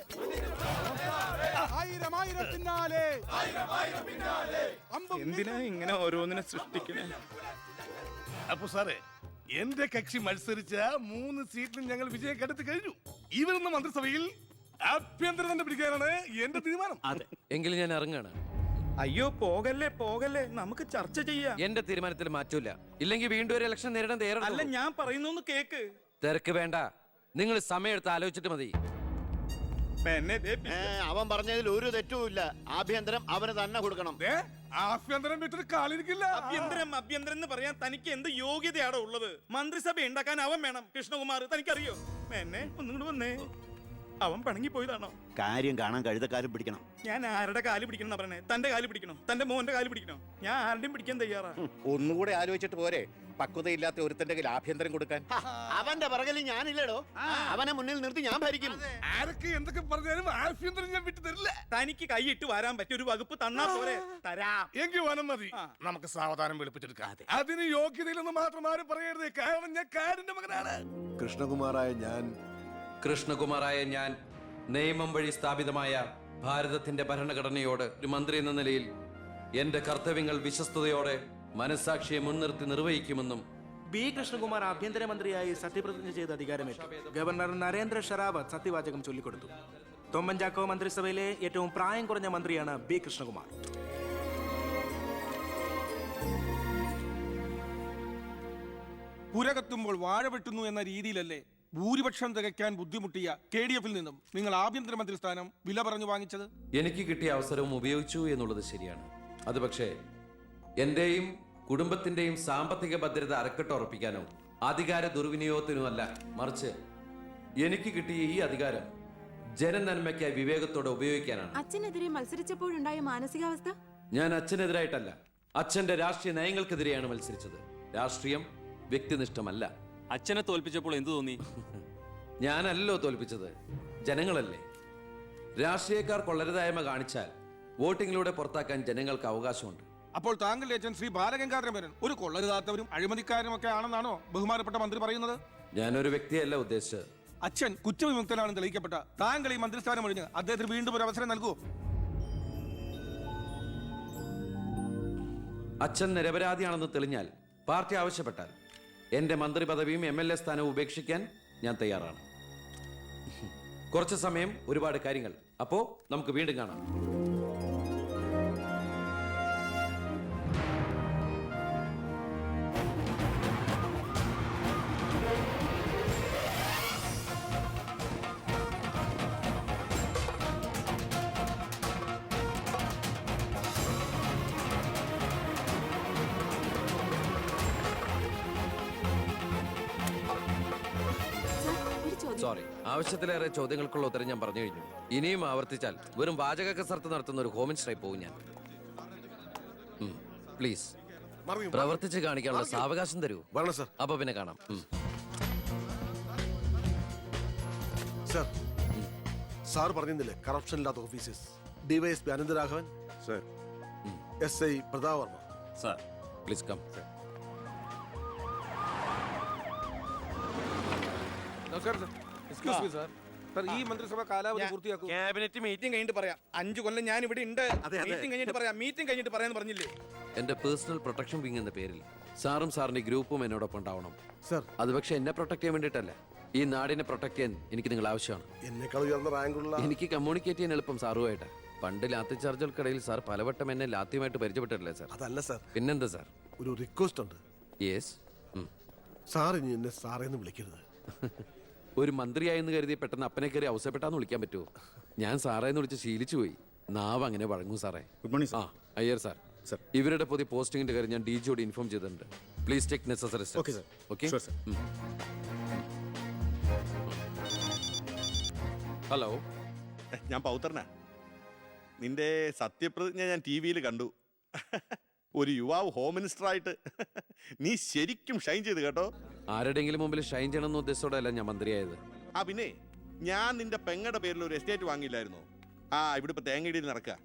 ആയിരം ആയിരം പിന്നാലെ. എന്തിനാ ഇങ്ങനെ ഓരോന്നിനെ സൃഷ്ടിക്കണേ? അപ്പൊ സാറേ, എന്റെ കക്ഷി മത്സരിച്ച 3 സീറ്റിലും ഞങ്ങൾ വിജയം കണ്ടെത്തി കഴിഞ്ഞു. ഇവരുന്ന മന്ത്രിസഭയിൽ ആഭ്യന്തരം തന്നെ പിടിക്കാനാണ് എന്റെ തീരുമാനം. എങ്കിലും ഞാൻ ഇറങ്ങാണ്. അയ്യോ പോകല്ലേ, നമുക്ക് ചർച്ച ചെയ്യാം. എന്റെ തീരുമാനത്തിൽ മാറ്റൂല. ഇല്ലെങ്കിൽ വീണ്ടും ഒരു ഇലക്ഷൻ നേരിടാൻ അല്ല, തയ്യാറല്ല. ഞാൻ പറയുന്നു കേക്ക്. തിരക്ക് വേണ്ട. നിങ്ങൾ സമയമെടുത്ത് ആലോചിച്ചിട്ട് മതി. അവൻ പറഞ്ഞതിൽ ഒരു തെറ്റുമില്ല. ആഭ്യന്തരം അവന് തന്നെ കൊടുക്കണം. ആഭ്യന്തരം വിട്ടൊരു കാലിരിക്കില്ല. അഭ്യന്തരം എന്ന് പറയാൻ തനിക്ക് എന്ത് യോഗ്യതയാണോ ഉള്ളത്? മന്ത്രിസഭ ഉണ്ടാക്കാൻ അവൻ വേണം. കൃഷ്ണകുമാർ തനിക്കറിയോ? എന്നെ ഒന്നുകൂടെ വന്നേ. അവൻ പണങ്ങി പോയതാണോ? കാര്യം കാണാൻ കഴുതക്കാരും പിടിക്കണം. ഞാൻ ആരുടെ കാല് പിടിക്കണം പറഞ്ഞേ? തന്റെ കാല് പിടിക്കണോ? തന്റെ മോന്റെ കാല് പിടിക്കണോ? ഞാൻ ആരുടെയും പിടിക്കാൻ തയ്യാറാ. ഒന്നുകൂടെ ആലോചിച്ചിട്ട് പോരെ പക്വതയില്ലാത്ത ഒരുത്തന്റെ കയ്യിൽ ആഭ്യന്തരം കൊടുക്കാൻ. അവന്റെ പിറകിൽ ഞാനില്ലടോ. അവനെ മുന്നിൽ നിർത്തി ഞാൻ ഭരിക്കും. ആരൊക്കെ എന്തൊക്കെ പറഞ്ഞാലും ആഭ്യന്തരം ഞാൻ വിട്ടു തരില്ല. തനിക്ക് കൈയിട്ട് വരാൻ പറ്റിയ ഒരു വകുപ്പ് തന്നാ പോരെ? തരാം. എങ്കിൽ വനം മതി. നമുക്ക് സാവധാനം വെളുപ്പിച്ചെടുക്കാം. അതിന് യോഗ്യതയിലൊന്ന് മാത്രം ആരും പറയരുത്. കാരണം ഞാൻ കാടിന്റെ മകനാണ്. കൃഷ്ണകുമാറായ ഞാൻ നിയമം വഴി സ്ഥാപിതമായ ഭാരതത്തിന്റെ ഭരണഘടനയോട് ഒരു മന്ത്രി എന്ന നിലയിൽ എന്റെ കർത്തവ്യങ്ങൾ വിശ്വസ്തയോടെ മനസാക്ഷിയെ മുൻനിർത്തി നിർവഹിക്കുമെന്നും ബി കൃഷ്ണകുമാർ ആഭ്യന്തരമന്ത്രിയായി സത്യപ്രതിജ്ഞ ചെയ്ത് അധികാരമേറ്റു. ഗവർണർ നരേന്ദ്ര ഷെറാവത്ത് സത്യവാചകം ചൊല്ലിക്കൊടുത്തു. തൊമ്മൻ ചാക്കോ മന്ത്രിസഭയിലെ ഏറ്റവും പ്രായം കുറഞ്ഞ മന്ത്രിയാണ് ബി കൃഷ്ണകുമാർ. പുര കത്തുമ്പോൾ വാഴ വെട്ടുന്നു എന്ന രീതിയിലല്ലേ ഭൂരിപക്ഷം തികയ്ക്കാൻ ബുദ്ധിമുട്ടിയ KDF-ൽ നിന്നും നിങ്ങൾ ആഭ്യന്തരമന്ത്രി സ്ഥാനം വില പറഞ്ഞു വാങ്ങിച്ചത്? എനിക്ക് കിട്ടിയ അവസരവും ഉപയോഗിച്ചു എന്നുള്ളത് ശരിയാണ്. അത് പക്ഷേ എന്റെയും കുടുംബത്തിന്റെയും സാമ്പത്തിക ഭദ്രത അരക്കെട്ട് ഉറപ്പിക്കാനോ അധികാര ദുർവിനിയോഗത്തിനോ അല്ല, മറിച്ച് എനിക്ക് കിട്ടിയ ഈ അധികാരം ജനനന്മയ്ക്കായി വിവേകത്തോടെ ഉപയോഗിക്കാനാണ്. അച്ഛനെതിരെ മത്സരിച്ചപ്പോഴുണ്ടായ മാനസികാവസ്ഥ? ഞാൻ അച്ഛനെതിരായിട്ടല്ല, അച്ഛന്റെ രാഷ്ട്രീയ നയങ്ങൾക്കെതിരെയാണ് മത്സരിച്ചത്. രാഷ്ട്രീയം വ്യക്തിനിഷ്ഠമല്ല. അച്ഛനെ തോൽപ്പിച്ചപ്പോൾ എന്തു തോന്നി? ഞാനല്ലോ തോൽപ്പിച്ചത്, ജനങ്ങളല്ലേ. രാഷ്ട്രീയക്കാർ കൊള്ളരുതായ്മ കാണിച്ചാൽ വോട്ടിങ്ങിലൂടെ പുറത്താക്കാൻ ജനങ്ങൾക്ക് അവകാശമുണ്ട്. അപ്പോൾ താങ്കളുടെ അച്ഛൻ ശ്രീ ബാലഗംഗാധരൻ ഒരു കൊള്ളരുതാത്തവരും അഴിമതിക്കാരും ഒക്കെ ആണെന്നാണോ ബഹുമാനപ്പെട്ട മന്ത്രി പറയുന്നത്? ഞാനൊരു വ്യക്തിയല്ല ഉദ്ദേശിച്ചത്. അച്ഛൻ കുറ്റവിമുക്തനാണെന്ന് തെളിയിക്കപ്പെട്ട താങ്കൾ ഈ മന്ത്രിസ്ഥാനം ഒഴിഞ്ഞ് അദ്ദേഹത്തിന് വീണ്ടും ഒരു അവസരം നൽകുമോ? അച്ഛൻ നിരപരാധിയാണെന്ന് തെളിഞ്ഞാൽ, പാർട്ടി ആവശ്യപ്പെട്ടാൽ എന്റെ മന്ത്രി പദവിയും MLA സ്ഥാനവും ഉപേക്ഷിക്കാൻ ഞാൻ തയ്യാറാണ്. കുറച്ച് സമയം, ഒരുപാട് കാര്യങ്ങൾ. അപ്പോ നമുക്ക് വീണ്ടും കാണാം. സോറി, ആവശ്യത്തിലേറെ ചോദ്യങ്ങൾക്കുള്ള ഉത്തരം ഞാൻ പറഞ്ഞു കഴിഞ്ഞു. ഇനിയും ആവർത്തിച്ചാൽ വെറും വാചക കസർത്ത് നടത്തുന്ന ഒരു ഹോം മിനിസ്റ്ററായി പോകും ഞാൻ. പ്ലീസ് പ്രവർത്തിച്ച് കാണിക്കാനുള്ള സാവകാശം തരൂ. അപ്പൊ പിന്നെ കാണാം. സാർ പറഞ്ഞില്ലേ കറപ്ഷൻ ഇല്ലാത്ത officers? DYSP Anantharaghavan, SI Pratap Varma. Sir please come. ഈ മന്ത്രിസഭ കാലാവധി പൂർത്തിയാക്കും. ക്യാബിനറ്റ് മീറ്റിംഗ് കഴിഞ്ഞിട്ട് പറയാം. 5 കൊല്ലം ഞാൻ ഇവിടെ ഉണ്ട്. മീറ്റിംഗ് കഴിഞ്ഞിട്ട് പറയാം. മീറ്റിംഗ് കഴിഞ്ഞിട്ട് പറയാന്ന് പറഞ്ഞില്ലേ? എന്റെ പേഴ്സണൽ പ്രൊട്ടക്ഷൻ വിങ് എന്ന പേരിൽ സാറും സാറിന്റെ ഗ്രൂപ്പും എന്നോടൊപ്പം ഉണ്ടാവണം. അത് പക്ഷെ എന്നെ പ്രൊട്ടക്ട് ചെയ്യാൻ വേണ്ടിയിട്ടല്ല, ഈ നാടിനെ പ്രൊട്ടക്ട് ചെയ്യാൻ എനിക്ക് നിങ്ങൾ ആവശ്യമാണ്. എന്നെക്കാൾ ഉയർന്ന റാങ്കുള്ള എനിക്ക് കമ്മ്യൂണിക്കേറ്റ് ചെയ്യാൻ എളുപ്പം സാറുമായിട്ട്. പണ്ട് ലാത്തി ചാർജുകൾക്കിടയിൽ സാർ പലവട്ടം എന്നെ ലാത്തിയുമായിട്ട് പരിചയപ്പെട്ടിട്ടില്ലേ സാർ? അതല്ല സാർ. പിന്നെന്താ സാർ? ഒരു റിക്വസ്റ്റ് ഉണ്ട്. യെസ്. സാർ ഇനി എന്നെ സാറേന്ന് വിളിക്കരുത്. ഒരു മന്ത്രിയായെന്ന് കരുതി പെട്ടെന്ന് അപ്പനെ കയറി അവസരപ്പെട്ടാന്ന് വിളിക്കാൻ പറ്റുമോ? ഞാൻ സാറേന്ന് വിളിച്ച് ശീലിച്ചു പോയി. നാവ് അങ്ങനെ വഴങ്ങും സാറേ. ഗുഡ് മോർണിംഗ് ആ അയ്യർ സാർ, ഇവരുടെ പുതിയ പോസ്റ്റിംഗിന്റെ കാര്യം ഞാൻ DGയോട് ഇൻഫോം ചെയ്തിട്ടുണ്ട്. Please take necessary steps. Okay. Hello, ഞാൻ പൗത്രനാ. നിന്റെ സത്യപ്രതിജ്ഞ ഞാൻ TV-യിൽ കണ്ടു. ഒരു യുവാവ് ഹോം മിനിസ്റ്ററായിട്ട് നീ ശരിക്കും ഷൈൻ ചെയ്ത് കേട്ടോ. ആരുടെയെങ്കിലും മുമ്പിൽ ഷൈൻ ചെയ്യണമെന്ന ഉദ്ദേശത്തോടെയല്ല ഞാൻ മന്ത്രിയായത്. പിന്നെ ഞാൻ നിന്റെ പെങ്ങടെ പേരിൽ ഒരു എസ്റ്റേറ്റ് വാങ്ങിയില്ലായിരുന്നോ? ഇവിടെ ഇപ്പൊ തേങ്ങയിടിയിൽ നടക്കുക.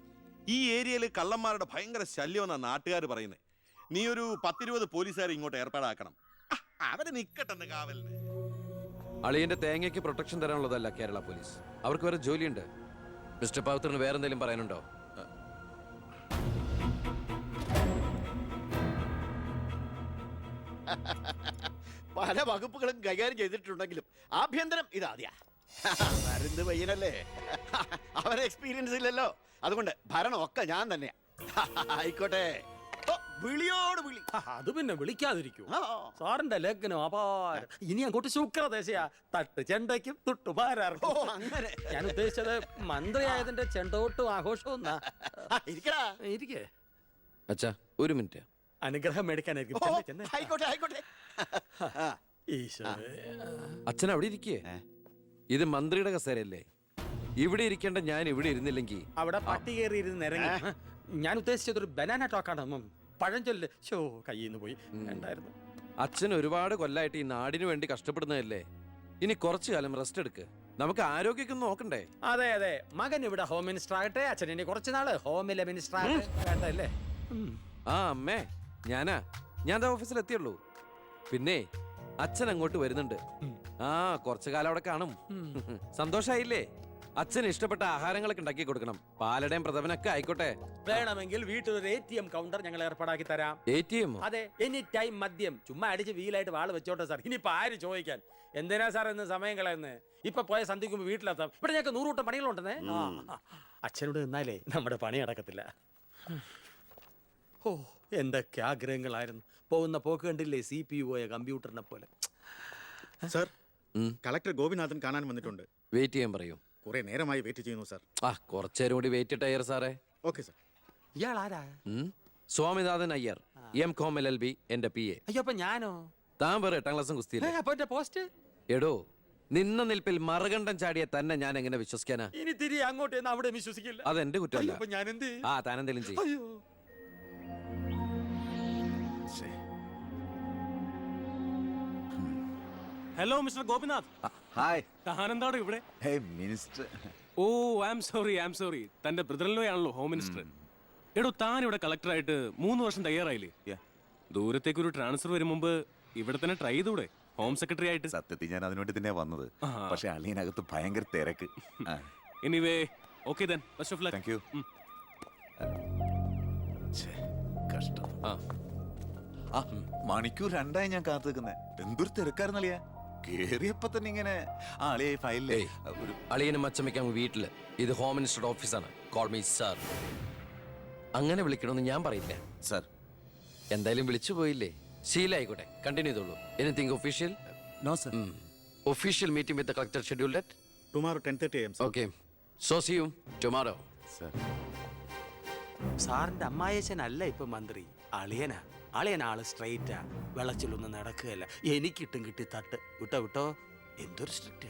ഈ ഏരിയയിൽ കള്ളന്മാരുടെ ഭയങ്കര ശല്യമെന്നാണ് നാട്ടുകാർ പറയുന്നത്. നീ ഒരു 10-20 പോലീസുകാരെ ഇങ്ങോട്ട് ഏർപ്പാടാക്കണം. അവര് നിക്കട്ടെന്ന് കാവലിന്. അളിയന്റെ തേങ്ങയ്ക്ക് പ്രൊട്ടക്ഷൻ തരാനുള്ളതല്ല കേരള പോലീസ്. അവർക്ക് വേറെ ജോലിയുണ്ട്. മിസ്റ്റർ പൗത്രന് വേറെ എന്തെങ്കിലും പറയാനുണ്ടോ? പല വകുപ്പുകളും കൈകാര്യം ചെയ്തിട്ടുണ്ടെങ്കിലും ആഭ്യന്തരം ഇതാദ്യ. മരുന്ന് പയ്യനല്ലേ, അവരെ എക്സ്പീരിയൻസ് ഇല്ലല്ലോ. അതുകൊണ്ട് ഭരണം ഒക്കെ ഞാൻ തന്നെയാ. ആയിക്കോട്ടെ, വിളിയോട് വിളി. അത് പിന്നെ വിളിക്കാതിരിക്കൂ. സാറിന്റെ ലേഖനം അപാരം. ഇനി അങ്ങോട്ട് ശുക്രദേശയാ. തട്ട് ചെണ്ടയ്ക്കും തുട്ടുപാരാർക്കും. അങ്ങനെ ഞാൻ ഉദ്ദേശിച്ചത് മന്ത്രിയായതിന്റെ ചെണ്ടോട്ടും ആഘോഷവും. ഇരിക്കേ അച്ഛാ, ഒരു മിനിറ്റ്. അനുഗ്രഹം മേടിക്കാനായിരിക്കും. ആയിക്കോട്ടെ ആയിക്കോട്ടെ. അച്ഛൻ അവിടെ ഇരിക്കേ. ഇത് മന്ത്രിയുടെ കസേരയല്ലേ? ഇവിടെ ഇരിക്കേണ്ട ഞാൻ ഇവിടെ ഇരുന്നില്ലെങ്കിൽ അവിടെ പട്ടി കയറി ഇരുന്ന് ഇറങ്ങി. ഞാൻ ഉദ്ദേശിച്ചത് ഒരു ബനാന ടോക്കാണ്. പഴഞ്ചൊല്ല് കയ്യിൽ നിന്ന് പോയി ഉണ്ടായിരുന്നു. അച്ഛൻ ഒരുപാട് കൊല്ലായിട്ട് ഈ നാടിനു വേണ്ടി കഷ്ടപ്പെടുന്നതല്ലേ? ഇനി കുറച്ചു കാലം റെസ്റ്റ് എടുക്ക്. നമുക്ക് ആരോഗ്യമൊക്കെ നോക്കണ്ടേ? അതെ അതെ, മകൻ ഇവിടെ ഹോം മിനിസ്റ്റർ ആകട്ടെ. അച്ഛൻ ഇനി കുറച്ച് നാള് ഹോമിലെ മിനിസ്റ്റർ ആകട്ടെ. അമ്മേ, ഞാൻ ഓഫീസിൽ എത്തിയുള്ളൂ. പിന്നെ അച്ഛൻ അങ്ങോട്ട് വരുന്നുണ്ട്. കുറച്ചു കാലം അവിടെ കാണും. സന്തോഷായില്ലേ? അച്ഛന് ഇഷ്ടപ്പെട്ട ആഹാരങ്ങളൊക്കെ ഉണ്ടാക്കി കൊടുക്കണം. പാലടയും പ്രഥമനൊക്കെ ആയിക്കോട്ടെ. വേണമെങ്കിൽ വീട്ടിലൊരു ATM കൗണ്ടർ ഞങ്ങൾ ഏർപ്പാടാക്കി തരാം. ATM? അതെ, എനി ടൈം മദ്യം ചുമ്മാ അടിച്ച് വീലായിട്ട് വാള് വെച്ചോട്ടെ സാർ. ഇനിയിപ്പോ ആര് ചോദിക്കാൻ? എന്തിനാ സാർ എന്ന് സമയം കളയുന്നത്? ഇപ്പൊ പോയ സന്ധിക്കുമ്പോ വീട്ടിലെത്താം. ഇവിടെ ഞങ്ങൾക്ക് 100 കൂട്ടം പണികളുണ്ടെന്നേ. അച്ഛനോട് നിന്നാലേ നമ്മുടെ പണി നടക്കത്തില്ല. എന്തൊക്കെ ആഗ്രഹങ്ങളായിരുന്നു. പോകുന്ന പോക്ക് കണ്ടില്ലേ? CPU പോയ കമ്പ്യൂട്ടറിനെ പോലെ. സാർ, കളക്ടർ ഗോപിനാഥൻ കാണാൻ വന്നിട്ടുണ്ട്. വെയിറ്റ് ചെയ്യാൻ പറയൂ. കുറെ നേരമായി വെയിറ്റ് ചെയ്യുന്നു സാർ. കുറച്ചേരം കൂടി വെയിറ്റ് ടയർ സാറേ. Okay sir. ഇയാൾ ആരാ? സ്വാമിനാഥൻ അയ്യർ, M.Com LLB, എന്റെ PA. അയ്യോ, അപ്പൊ ഞാനോ? താൻ വേറെ 8ാം ക്ലാസ്സും കുസ്തിയില്ല. അപ്പൊ എന്റെ പോസ്റ്റ്? എടോ, നിന്ന നിൽപ്പിൽ മറുകണ്ഠം ചാടിയ തന്നെ ഞാൻ എങ്ങനെ വിശ്വസിക്കാനാ? ഇനി തിരികെ അങ്ങോട്ട് ചെന്ന് അവിടെ വിശ്വസിക്കില്ല. അതെന്റെ കുറ്റമല്ല. അപ്പൊ ഞാൻ എന്ത്? താനെന്തെങ്കിലും ചെയ്യും. അയ്യോ, ഹലോ മിസ്റ്റർ ഗോപിനാഥ്. ഹായ്. താനെന്താടോ ഇവിടെ? Hey minister. Oh I am sorry. തന്റെ ബ്രദറിലോ ആണല്ലോ ഹോം മിനിസ്റ്റർ. എടോ, താൻ ഇവിടെ കളക്ടറായിട്ട് 3 വർഷം തയ്യാറായില്ലേ? ദൂരത്തേക്ക് ഒരു ട്രാൻസ്ഫർ വരും മുമ്പ് ഇവിടെ തന്നെ ട്രൈ ചെയ്തൂടെ ഹോം സെക്രട്ടറി ആയിട്ട്? സത്യത്തിൽ ഞാൻ അതിനുവേണ്ടി തന്നെ വന്നത്. പക്ഷെ അളിയനകത്ത് ഭയങ്കര തിരക്ക്. Anyway okay then, best of luck. Thank you. കഷ്ടം. മണിക്കൂർ 2 ഞാൻ കാത്തു നിൽക്കുന്നേ. എന്തൊരു തിരക്കായിരുന്നളിയാ. കേറിയപ്പോ തന്നെ ഇങ്ങനെ അളിയെ ഫയലിലേ അളിയനെ മച്ചം വെക്കാൻ വീട്ടില്. ഇത് ഹോം മിനിസ്റ്ററുടെ ഓഫീസാണ്. Call me sir. അങ്ങനെ വിളിക്കണമെന്ന് ഞാൻ പറയില്ല സർ. എന്തായാലും വിളിച്ചു പോയില്ലേ, ശീലായിക്കോട്ടെ. കണ്ടിന്യൂ ചെയ്തോളൂ. Anything official? No sir. Official meeting with the collector scheduled at tomorrow 10:30 AM. Okay, so see you tomorrow. Sir, സാറിന്റെ അമ്മായച്ചനല്ല ഇപ്പൊ മന്ത്രി, അളിയനാ. ആള് സ്ട്രൈറ്റാ, വെളച്ചിലൊന്നും നടക്കുകയല്ല. എനിക്കിട്ടും കിട്ടി തട്ട്. വിട്ടോ, എന്തൊരു strict.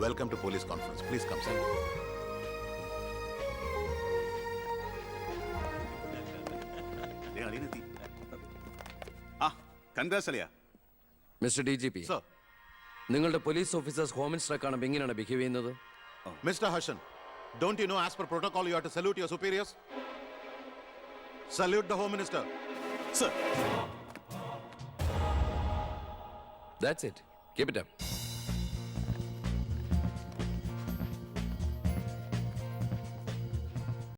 Welcome to police conference. Please come sir. Mister DGP, നിങ്ങളുടെ പോലീസ് ഓഫീസേഴ്സ് ഹോം മിനിസ്റ്ററെ കാണുമ്പോൾ എങ്ങനെയാണ് ബിഹേവ് ചെയ്യുന്നത്? Mr. Harshan, don't you know as per protocol you have to salute your superiors? Salute the Home Minister. Sir. That's it. Keep it up.